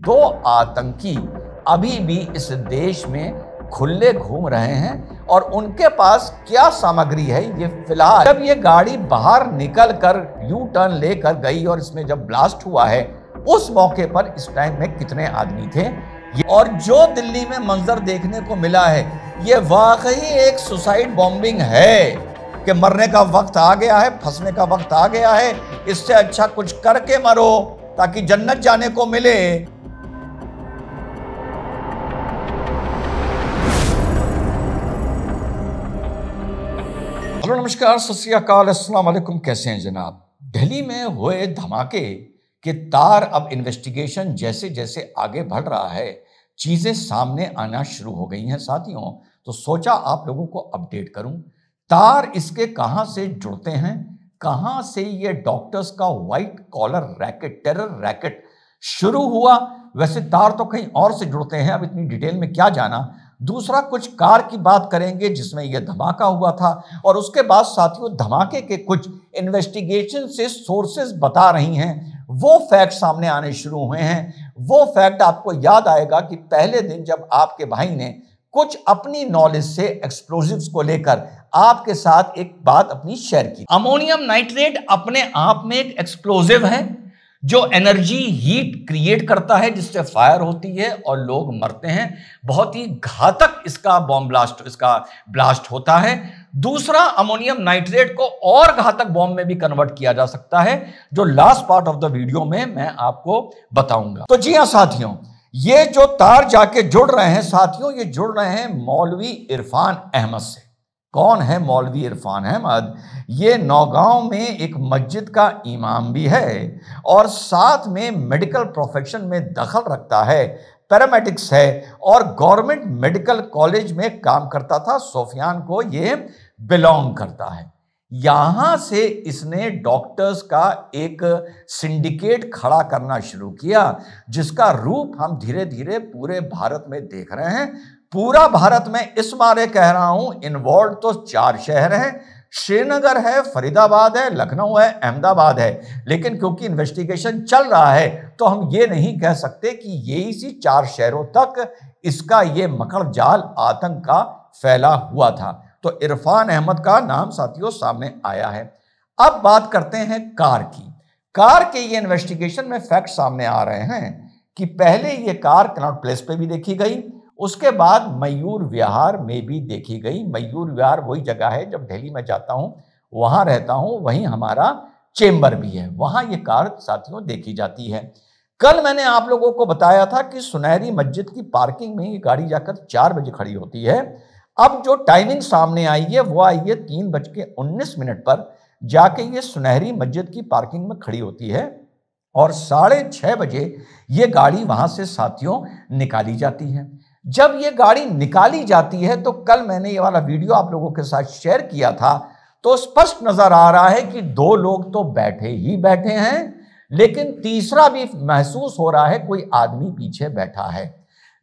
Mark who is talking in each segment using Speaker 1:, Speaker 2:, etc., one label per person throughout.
Speaker 1: दो आतंकी अभी भी इस देश में खुले घूम रहे हैं और उनके पास क्या सामग्री है ये फिलहाल जब ये गाड़ी बाहर निकल कर यू टर्न लेकर गई और इसमें जब ब्लास्ट हुआ है उस मौके पर इस टाइम में कितने आदमी थे और जो दिल्ली में मंजर देखने को मिला है ये वाकई एक सुसाइड बॉम्बिंग है कि मरने का वक्त आ गया है, फंसने का वक्त आ गया है, इससे अच्छा कुछ करके मरो ताकि जन्नत जाने को मिले। हेलो नमस्कार, सत श्री अकाल, अस्सलाम वालेकुम। कैसे हैं जनाब? दिल्ली में हुए धमाके के तार अब इन्वेस्टिगेशन जैसे जैसे आगे बढ़ रहा है चीजें सामने आना शुरू हो गई हैं साथियों, तो सोचा आप लोगों को अपडेट करूं। तार इसके कहां से जुड़ते हैं, कहां से ये डॉक्टर्स का white collar racket, terror racket शुरू हुआ। वैसे तार तो कहीं और से जुड़ते हैं, अब इतनी डिटेल में क्या जाना। दूसरा, कुछ कार की बात करेंगे जिसमें यह धमाका हुआ था और उसके बाद साथियों धमाके के कुछ इन्वेस्टिगेशन से सोर्सेज बता रही हैं, वो फैक्ट सामने आने शुरू हुए हैं। वो फैक्ट आपको याद आएगा कि पहले दिन जब आपके भाई ने कुछ अपनी नॉलेज से एक्सप्लोजिव्स को लेकर आपके साथ एक बात अपनी शेयर की। अमोनियम नाइट्रेट अपने आप में एक एक्सप्लोजिव है जो एनर्जी हीट क्रिएट करता है जिससे फायर होती है और लोग मरते हैं। बहुत ही घातक इसका बॉम्ब ब्लास्ट होता है। दूसरा, अमोनियम नाइट्रेट को और घातक बॉम्ब में भी कन्वर्ट किया जा सकता है, जो last part of the video में मैं आपको बताऊंगा। तो जी हां साथियों, ये जो तार जाके जुड़ रहे हैं साथियों, ये जुड़ रहे हैं मौलवी इरफान अहमद से। कौन है मौलवी इरफान अहमद? ये नौगांव में एक मस्जिद का इमाम भी है और साथ में मेडिकल प्रोफेशन में दखल रखता है, पैरामेडिक्स है और गवर्नमेंट मेडिकल कॉलेज में काम करता था। सोफियान को ये बिलोंग करता है। यहां से इसने डॉक्टर्स का एक सिंडिकेट खड़ा करना शुरू किया जिसका रूप हम धीरे धीरे पूरे भारत में देख रहे हैं। पूरा भारत में इस मारे कह रहा हूं, इन्वॉल्व तो 4 शहर हैं, श्रीनगर है, फरीदाबाद है, लखनऊ है, अहमदाबाद है। लेकिन क्योंकि इन्वेस्टिगेशन चल रहा है तो हम ये नहीं कह सकते कि ये इसी 4 शहरों तक इसका ये मकड़ जाल आतंक का फैला हुआ था। तो इरफान अहमद का नाम साथियों सामने आया है। अब बात करते हैं कार की। कार के ये इन्वेस्टिगेशन में फैक्ट सामने आ रहे हैं कि पहले ये कार कनॉट प्लेस पे भी देखी गई, उसके बाद मयूर विहार में भी देखी गई। मयूर विहार वही जगह है, जब दिल्ली में जाता हूं वहां रहता हूं, वहीं हमारा चेंबर भी है, वहां ये कार साथियों देखी जाती है। कल मैंने आप लोगों को बताया था कि सुनहरी मस्जिद की पार्किंग में ये गाड़ी जाकर 4 बजे खड़ी होती है। अब जो टाइमिंग सामने आई है वो आई है 3:19 पर जाके ये सुनहरी मस्जिद की पार्किंग में खड़ी होती है और 6:30 बजे ये गाड़ी वहां से साथियों निकाली जाती है। जब ये गाड़ी निकाली जाती है तो कल मैंने ये वाला वीडियो आप लोगों के साथ शेयर किया था, तो स्पष्ट नजर आ रहा है कि 2 लोग तो बैठे ही बैठे हैं, लेकिन तीसरा भी महसूस हो रहा है कोई आदमी पीछे बैठा है।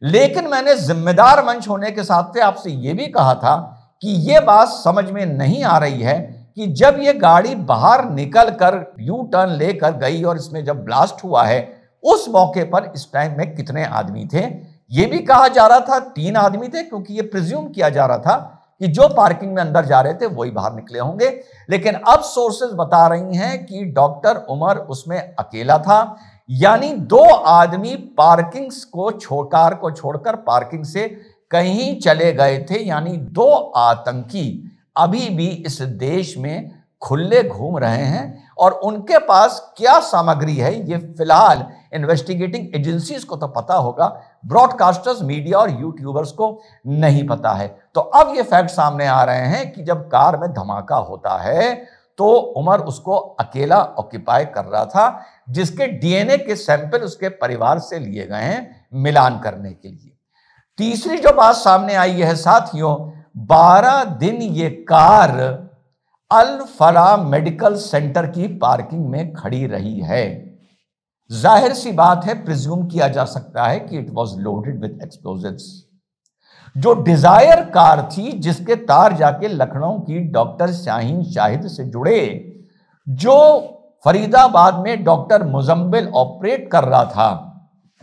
Speaker 1: लेकिन मैंने जिम्मेदार मंच होने के साथ से आपसे यह भी कहा था कि यह बात समझ में नहीं आ रही है कि जब ये गाड़ी बाहर निकल कर यू टर्न लेकर गई और इसमें जब ब्लास्ट हुआ है उस मौके पर इस टाइम में कितने आदमी थे। यह भी कहा जा रहा था 3 आदमी थे, क्योंकि यह प्रिज्यूम किया जा रहा था कि जो पार्किंग में अंदर जा रहे थे वही बाहर निकले होंगे। लेकिन अब सोर्सेज बता रही हैं कि डॉक्टर उमर उसमें अकेला था, यानी 2 आदमी कार को छोड़कर पार्किंग से कहीं चले गए थे। यानी 2 आतंकी अभी भी इस देश में खुले घूम रहे हैं और उनके पास क्या सामग्री है ये फिलहाल इन्वेस्टिगेटिंग एजेंसीज को तो पता होगा, ब्रॉडकास्टर्स, मीडिया और यूट्यूबर्स को नहीं पता है। तो अब ये फैक्ट सामने आ रहे हैं कि जब कार में धमाका होता है तो उमर उसको अकेला ऑक्यूपाई कर रहा था, जिसके डीएनए के सैंपल उसके परिवार से लिए गए हैं मिलान करने के लिए। तीसरी जो बात सामने आई है साथियों, 12 दिन ये कार अल फलाह मेडिकल सेंटर की पार्किंग में खड़ी रही है। जाहिर सी बात है, प्रिज्यूम किया जा सकता है कि it was loaded with explosives. जो डिजायर कार थी जिसके तार जाके लखनऊ की डॉक्टर शाहीन शाहिद से जुड़े, जो फरीदाबाद में डॉक्टर मुजम्मिल ऑपरेट कर रहा था,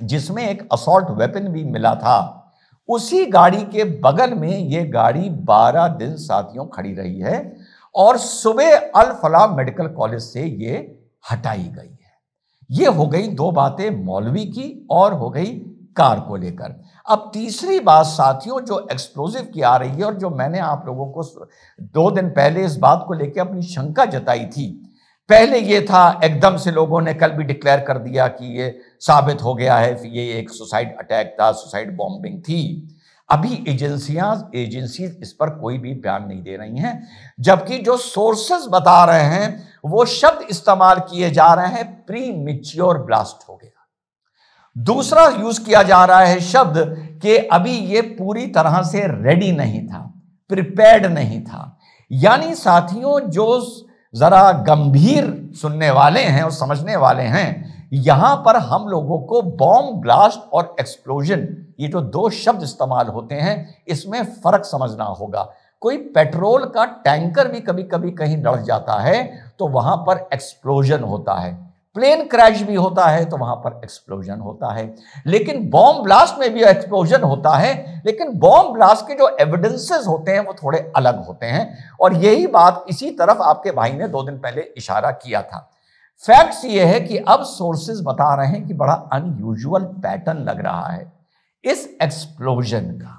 Speaker 1: जिसमें एक असॉल्ट वेपन भी मिला था, उसी गाड़ी के बगल में ये गाड़ी 12 दिन साथियों खड़ी रही है और सुबह अल फलाह मेडिकल कॉलेज से ये हटाई गई है। ये हो गई दो बातें मौलवी की और हो गई कार को लेकर। अब तीसरी बात साथियों जो एक्सप्लोजिव की आ रही है और जो मैंने आप लोगों को 2 दिन पहले इस बात को लेकर अपनी शंका जताई थी। पहले ये था, एकदम से लोगों ने कल भी डिक्लेयर कर दिया कि ये साबित हो गया है ये एक सुसाइड अटैक था, सुसाइड बॉम्बिंग थी। अभी एजेंसीज इस पर कोई भी बयान नहीं दे रही हैं, जबकि जो सोर्सेस बता रहे हैं वो शब्द इस्तेमाल किए जा रहे हैं, प्री मैच्योर ब्लास्ट हो गया। दूसरा यूज किया जा रहा है शब्द कि अभी ये पूरी तरह से रेडी नहीं था, प्रिपेयर्ड नहीं था। यानी साथियों जो जरा गंभीर सुनने वाले हैं और समझने वाले हैं, यहां पर हम लोगों को बॉम्ब ब्लास्ट और एक्सप्लोजन, ये जो 2 शब्द इस्तेमाल होते हैं, इसमें फर्क समझना होगा। कोई पेट्रोल का टैंकर भी कभी कभी कहीं लड़ जाता है तो वहां पर एक्सप्लोजन होता है, प्लेन क्रैश भी होता है तो वहां पर एक्सप्लोजन होता है, लेकिन बॉम्ब ब्लास्ट में भी एक्सप्लोजन होता है। लेकिन बॉम्ब ब्लास्ट के जो एविडेंसेस होते हैं वो थोड़े अलग होते हैं, और यही बात इसी तरफ आपके भाई ने 2 दिन पहले इशारा किया था। फैक्ट्स ये है कि अब सोर्सेज बता रहे हैं कि बड़ा अनयूजुअल पैटर्न लग रहा है इस एक्सप्लोजन का।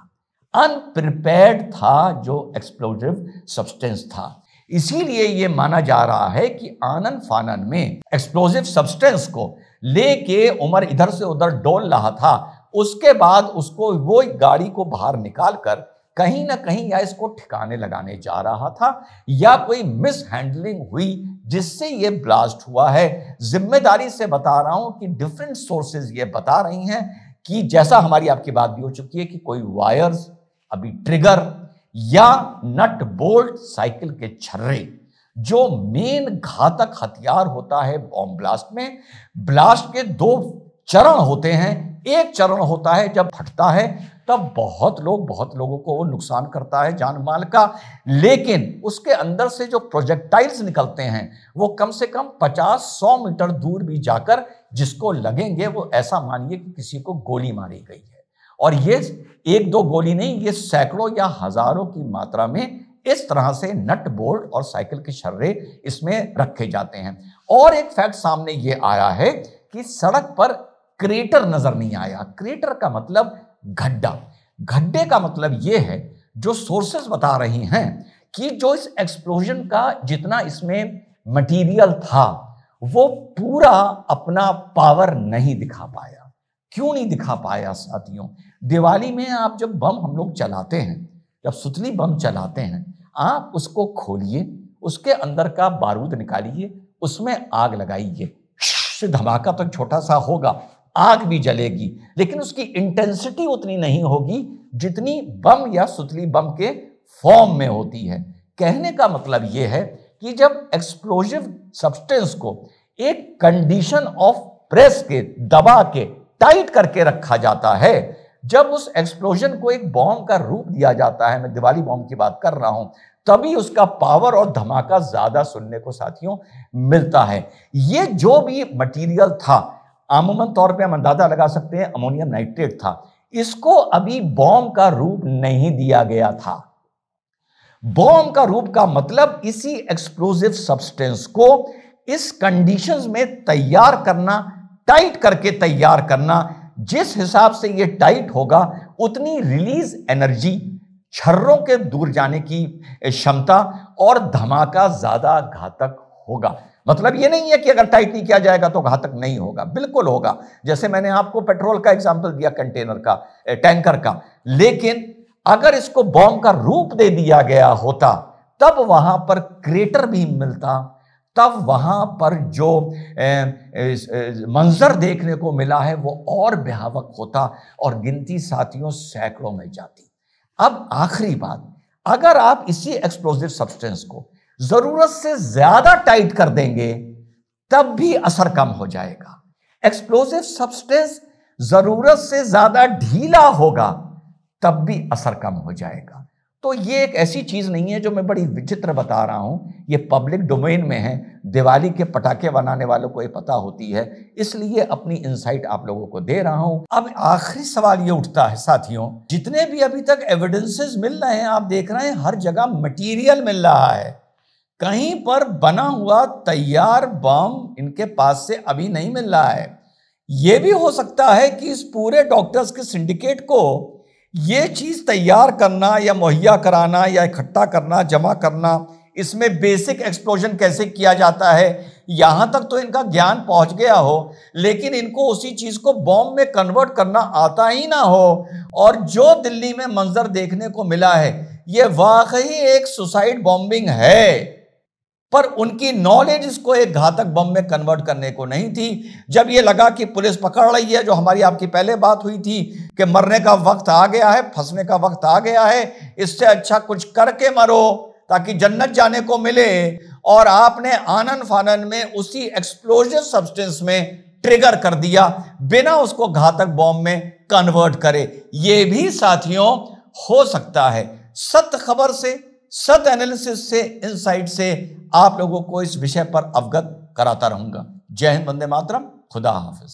Speaker 1: अनप्रिपेयर्ड था जो एक्सप्लोजिव सब्सटेंस था, इसीलिए यह माना जा रहा है कि आनन फानन में एक्सप्लोजिव सब्सटेंस को लेके उमर इधर से उधर डोल रहा था। उसके बाद उसको वो गाड़ी को बाहर निकालकर कहीं ना कहीं या इसको ठिकाने लगाने जा रहा था, या कोई मिस हैंडलिंग हुई जिससे ये ब्लास्ट हुआ है। जिम्मेदारी से बता रहा हूं कि डिफरेंट सोर्सेज ये बता रही हैं कि जैसा हमारी आपकी बात भी हो चुकी है कि कोई वायर्स, अभी ट्रिगर या नट बोल्ट, साइकिल के छर्रे, जो मेन घातक हथियार होता है बॉम्ब ब्लास्ट में। ब्लास्ट के 2 चरण होते हैं। एक चरण होता है जब फटता है तब बहुत लोगों को वो नुकसान करता है जान माल का, लेकिन उसके अंदर से जो प्रोजेक्टाइल्स निकलते हैं वो कम से कम 50-100 मीटर दूर भी जाकर जिसको लगेंगे वो ऐसा मानिए कि किसी को गोली मारी गई है। और ये 1-2 गोली नहीं, ये सैकड़ों या हजारों की मात्रा में इस तरह से नट बोल्ट और साइकिल के छर्रे इसमें रखे जाते हैं। और एक फैक्ट सामने ये आया है कि सड़क पर क्रेटर नजर नहीं आया। क्रेटर का मतलब गड्ढा, गड्ढे का मतलब ये है, जो सोर्सेस बता रही हैं कि जो इस एक्सप्लोजन का जितना इसमें मटेरियल था वो पूरा अपना पावर नहीं दिखा पाया। क्यों नहीं दिखा पाया साथियों? दिवाली में आप जब बम हम लोग चलाते हैं, जब सुतली बम चलाते हैं, आप उसको खोलिए, उसके अंदर का बारूद निकालिए, उसमें आग लगाइए, धमाका तो छोटा सा होगा, आग भी जलेगी, लेकिन उसकी इंटेंसिटी उतनी नहीं होगी जितनी बम या सुतली बम के फॉर्म में होती है। कहने का मतलब यह है कि जब एक्सप्लोजिव सब्सटेंस को एक कंडीशन ऑफ प्रेस के, दबा के, टाइट करके रखा जाता है, जब उस एक्सप्लोजन को एक बॉम्ब का रूप दिया जाता है, मैं दिवाली बॉम्ब की बात कर रहा हूं, तभी उसका पावर और धमाका ज्यादा सुनने को साथियों मिलता है। ये जो भी मटेरियल था, आमूमन तौर पे हम अंदाजा लगा सकते हैं अमोनियम नाइट्रेट था, इसको अभी बॉम्ब का रूप नहीं दिया गया था। बॉम्ब का रूप का मतलब इसी एक्सप्लोजिव सब्सटेंस को इस कंडीशंस में तैयार करना, टाइट करके तैयार करना, जिस हिसाब से ये टाइट होगा उतनी रिलीज एनर्जी, छर्रों के दूर जाने की क्षमता और धमाका ज्यादा घातक होगा। मतलब ये नहीं है कि अगर टाइट नहीं किया जाएगा तो घातक नहीं होगा, बिल्कुल होगा। जैसे मैंने आपको पेट्रोल का एग्जांपल दिया, कंटेनर का, टैंकर का, लेकिन अगर इसको बॉम्ब का रूप दे दिया गया होता तब वहां पर क्रेटर भी मिलता, तब वहां पर जो मंजर देखने को मिला है वो और भयावह होता और गिनती साथियों सैकड़ों में जाती। अब आखिरी बात, अगर आप इसी एक्सप्लोजिव सब्सटेंस को जरूरत से ज्यादा टाइट कर देंगे तब भी असर कम हो जाएगा। एक्सप्लोजिव सब्सटेंस जरूरत से ज्यादा ढीला होगा तब भी असर कम हो जाएगा। तो ये एक ऐसी चीज नहीं है जो मैं बड़ी विचित्र बता रहा हूं, ये पब्लिक डोमेन में है। दिवाली के पटाखे बनाने वालों को ये पता होती है, इसलिए अपनी इनसाइट आप लोगों को दे रहा हूं। अब आखिरी सवाल ये उठता है साथियों, जितने भी अभी तक एविडेंसेस मिल रहे हैं, आप देख रहे हैं हर जगह मटेरियल मिल रहा है, कहीं पर बना हुआ तैयार बम इनके पास से अभी नहीं मिल रहा है। यह भी हो सकता है कि इस पूरे डॉक्टर्स के सिंडिकेट को ये चीज तैयार करना या मुहैया कराना या इकट्ठा करना, जमा करना, इसमें बेसिक एक्सप्लोजन कैसे किया जाता है, यहां तक तो इनका ज्ञान पहुंच गया हो, लेकिन इनको उसी चीज को बॉम्ब में कन्वर्ट करना आता ही ना हो। और जो दिल्ली में मंजर देखने को मिला है, यह वाकई एक सुसाइड बॉम्बिंग है, पर उनकी नॉलेज इसको एक घातक बम में कन्वर्ट करने को नहीं थी। जब ये लगा कि पुलिस पकड़ रही है, जो हमारी आपकी पहले बात हुई थी कि मरने का वक्त आ गया है, फंसने का वक्त आ गया है, इससे अच्छा कुछ करके मरो ताकि जन्नत जाने को मिले, और आपने आनन फानन में उसी एक्सप्लोजिव सब्सटेंस में ट्रिगर कर दिया बिना उसको घातक बॉम्ब में कन्वर्ट करे। ये भी साथियों हो सकता है। सत्य खबर से, सत्य एनालिसिस से, इनसाइट से आप लोगों को इस विषय पर अवगत कराता रहूंगा। जय हिंद, वंदे मातरम, खुदा हाफिज।